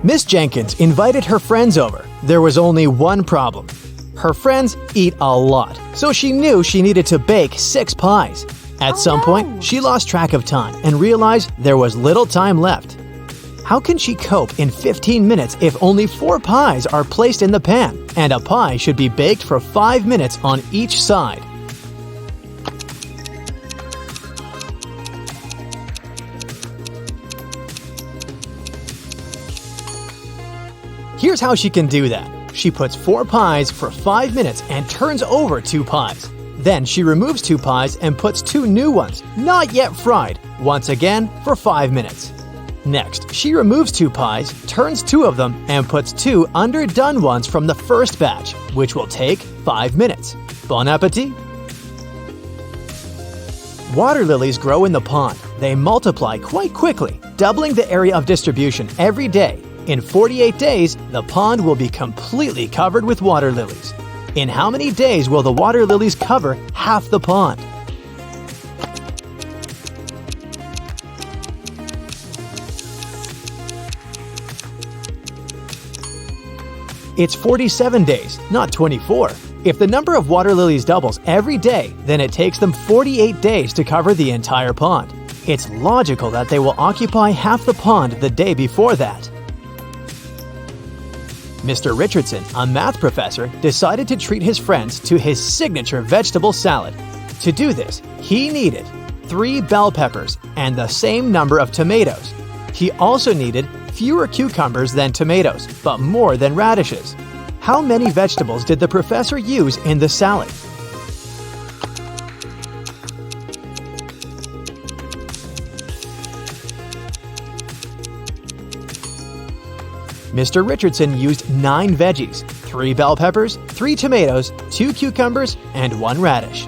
Miss Jenkins invited her friends over. There was only one problem. Her friends eat a lot, so she knew she needed to bake 6 pies. At some point, she lost track of time and realized there was little time left. How can she cope in 15 minutes if only 4 pies are placed in the pan, and a pie should be baked for 5 minutes on each side? Here's how she can do that. She puts 4 pies for 5 minutes and turns over 2 pies. Then she removes 2 pies and puts 2 new ones, not yet fried, once again for 5 minutes. Next, she removes 2 pies, turns 2 of them, and puts 2 underdone ones from the first batch, which will take 5 minutes. Bon appetit! Water lilies grow in the pond. They multiply quite quickly, doubling the area of distribution every day. In 48 days, the pond will be completely covered with water lilies. In how many days will the water lilies cover half the pond? It's 47 days, not 24. If the number of water lilies doubles every day, then it takes them 48 days to cover the entire pond. It's logical that they will occupy half the pond the day before that. Mr. Richardson, a math professor, decided to treat his friends to his signature vegetable salad. To do this, he needed 3 bell peppers and the same number of tomatoes. He also needed fewer cucumbers than tomatoes, but more than radishes. How many vegetables did the professor use in the salad? Mr. Richardson used 9 veggies, 3 bell peppers, 3 tomatoes, 2 cucumbers, and 1 radish.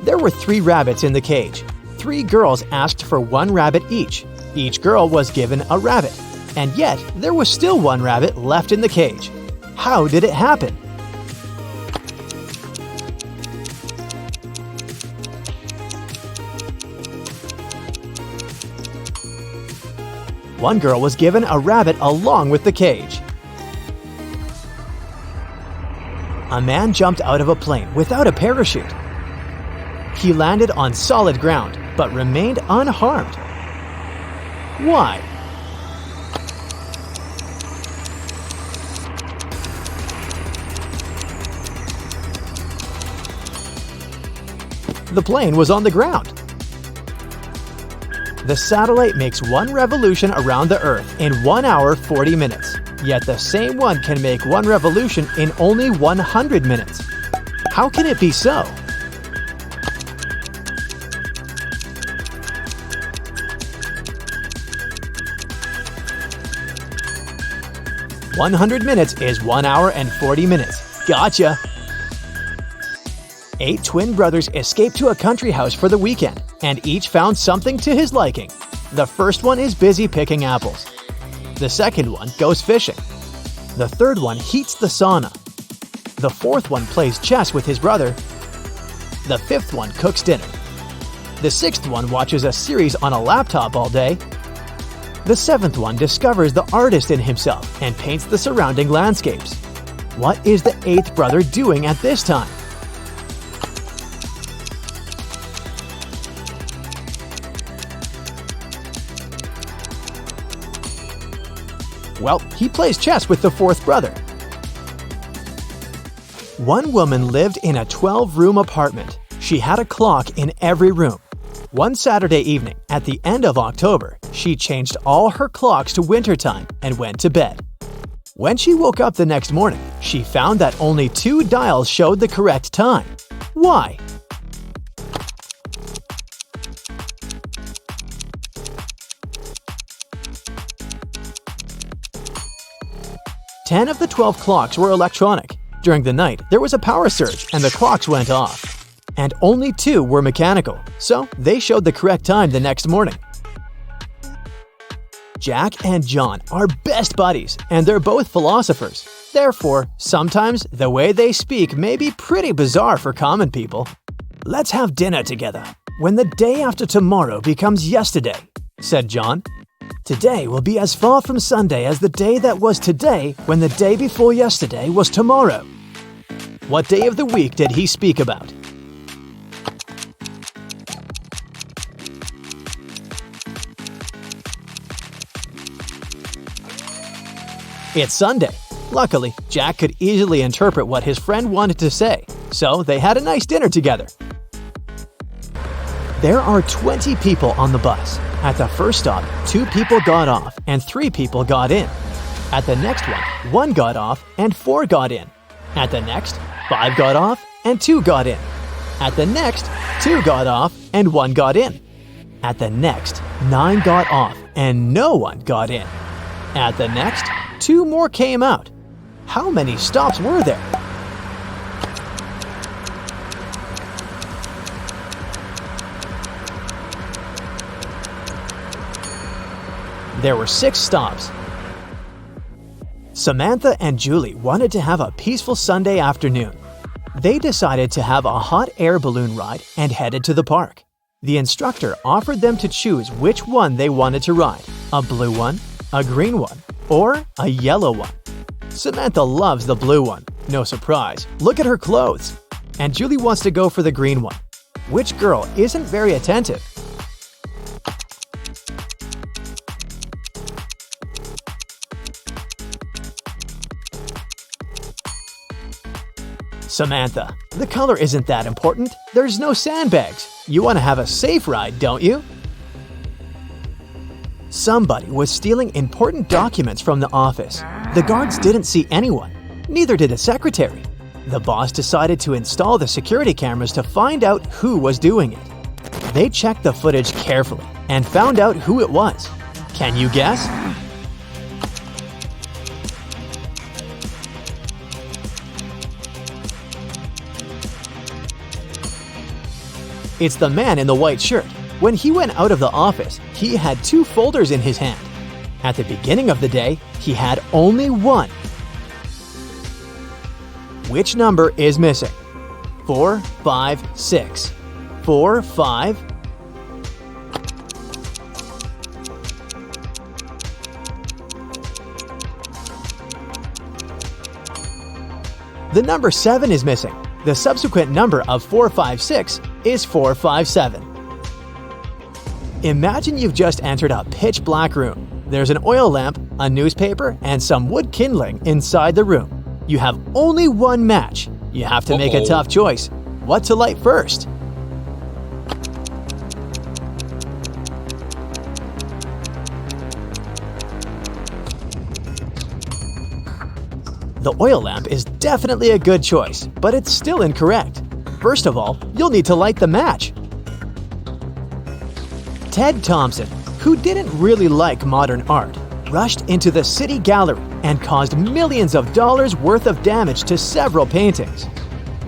There were 3 rabbits in the cage. 3 girls asked for 1 rabbit each. Each girl was given a rabbit, and yet there was still 1 rabbit left in the cage. How did it happen? One girl was given a rabbit along with the cage. A man jumped out of a plane without a parachute. He landed on solid ground, but remained unharmed. Why? The plane was on the ground. The satellite makes 1 revolution around the Earth in 1 hour 40 minutes. Yet the same one can make 1 revolution in only 100 minutes. How can it be so? "100 minutes is 1 hour and 40 minutes. Gotcha! 8 twin brothers escaped to a country house for the weekend, and each found something to his liking. The first one is busy picking apples. The second one goes fishing. The third one heats the sauna. The fourth one plays chess with his brother. The fifth one cooks dinner. The sixth one watches a series on a laptop all day. The seventh one discovers the artist in himself and paints the surrounding landscapes. What is the 8th brother doing at this time? Well, he plays chess with the 4th brother. One woman lived in a 12-room apartment. She had a clock in every room. One Saturday evening, at the end of October, she changed all her clocks to wintertime and went to bed. When she woke up the next morning, she found that only 2 dials showed the correct time. Why? Ten of the 12 clocks were electronic. During the night, there was a power surge and the clocks went off. And only 2 were mechanical, so they showed the correct time the next morning. Jack and John are best buddies, and they're both philosophers. Therefore, sometimes the way they speak may be pretty bizarre for common people. "Let's have dinner together when the day after tomorrow becomes yesterday," said John. Today will be as far from Sunday as the day that was today when the day before yesterday was tomorrow. What day of the week did he speak about? It's Sunday. Luckily, Jack could easily interpret what his friend wanted to say, so they had a nice dinner together. There are 20 people on the bus. At the first stop, 2 people got off and 3 people got in. At the next one, 1 got off and 4 got in. At the next, 5 got off and 2 got in. At the next, 2 got off and 1 got in. At the next, 9 got off and no one got in. At the next, 2 more came out. How many stops were there? There were 6 stops. Samantha and Julie wanted to have a peaceful Sunday afternoon. They decided to have a hot air balloon ride and headed to the park. The instructor offered them to choose which one they wanted to ride, a blue one, a green one, or a yellow one. Samantha loves the blue one. No surprise, look at her clothes. And Julie wants to go for the green one. Which girl isn't very attentive? Samantha, the color isn't that important. There's no sandbags. You want to have a safe ride, don't you? Somebody was stealing important documents from the office. The guards didn't see anyone. Neither did the secretary. The boss decided to install the security cameras to find out who was doing it. They checked the footage carefully and found out who it was. Can you guess? It's the man in the white shirt. When he went out of the office, he had 2 folders in his hand. At the beginning of the day, he had only 1. Which number is missing? 4, 5, 6. 4, 5. The number 7 is missing. The subsequent number of 456 is 457. Imagine you've just entered a pitch-black room. There's an oil lamp, a newspaper, and some wood kindling inside the room. You have only 1 match. You have to make a tough choice. What to light first? The oil lamp is definitely a good choice, but it's still incorrect. First of all, you'll need to light the match. Ted Thompson, who didn't really like modern art, rushed into the city gallery and caused millions of dollars worth of damage to several paintings.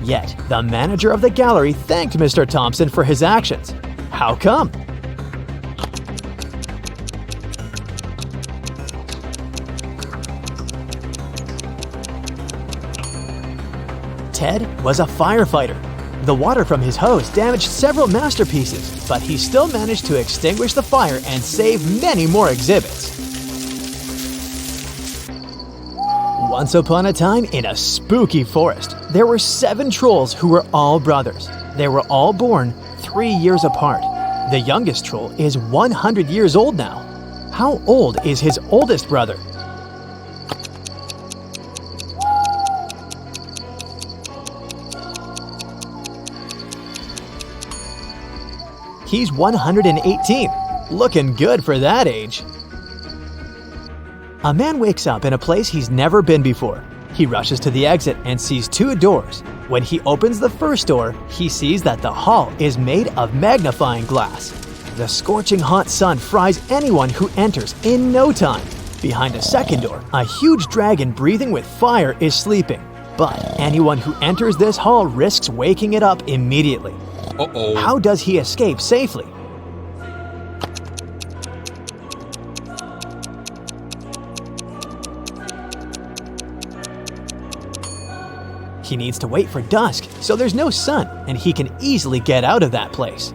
Yet, the manager of the gallery thanked Mr. Thompson for his actions. How come? Ted was a firefighter. The water from his hose damaged several masterpieces, but he still managed to extinguish the fire and save many more exhibits. Once upon a time, in a spooky forest, there were 7 trolls who were all brothers. They were all born 3 years apart. The youngest troll is 100 years old now. How old is his oldest brother? He's 118. Looking good for that age. A man wakes up in a place he's never been before. He rushes to the exit and sees 2 doors. When he opens the first door, he sees that the hall is made of magnifying glass. The scorching hot sun fries anyone who enters in no time. Behind a second door, a huge dragon breathing with fire is sleeping. But anyone who enters this hall risks waking it up immediately. How does he escape safely? He needs to wait for dusk, so there's no sun, and he can easily get out of that place.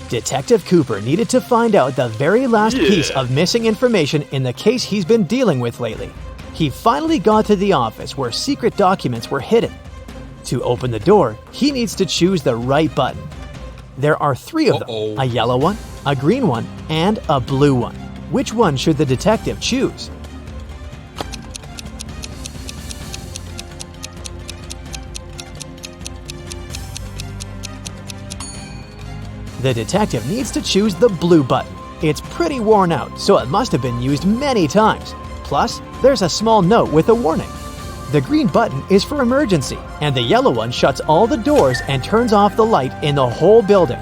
Detective Cooper needed to find out the very last piece of missing information in the case he's been dealing with lately. He finally got to the office where secret documents were hidden. To open the door, he needs to choose the right button. There are 3 of them, a yellow one, a green one, and a blue one. Which one should the detective choose? The detective needs to choose the blue button. It's pretty worn out, so it must have been used many times. Plus, there's a small note with a warning. The green button is for emergency, and the yellow one shuts all the doors and turns off the light in the whole building.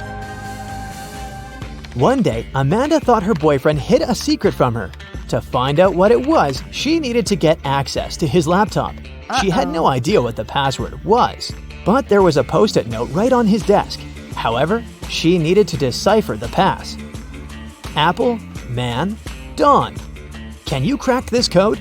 One day, Amanda thought her boyfriend hid a secret from her. To find out what it was, she needed to get access to his laptop. She had no idea what the password was, but there was a post-it note right on his desk. However, she needed to decipher the pass. Apple, man, Dawn. Can you crack this code?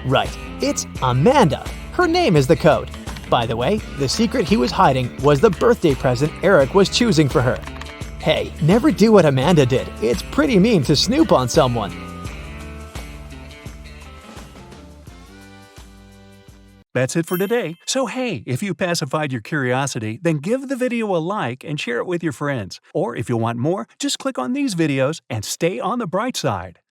Right, it's Amanda. Her name is the code. By the way, the secret he was hiding was the birthday present Eric was choosing for her. Hey, never do what Amanda did. It's pretty mean to snoop on someone. That's it for today. So hey, if you pacified your curiosity, then give the video a like and share it with your friends. Or if you want more, just click on these videos and stay on the bright side.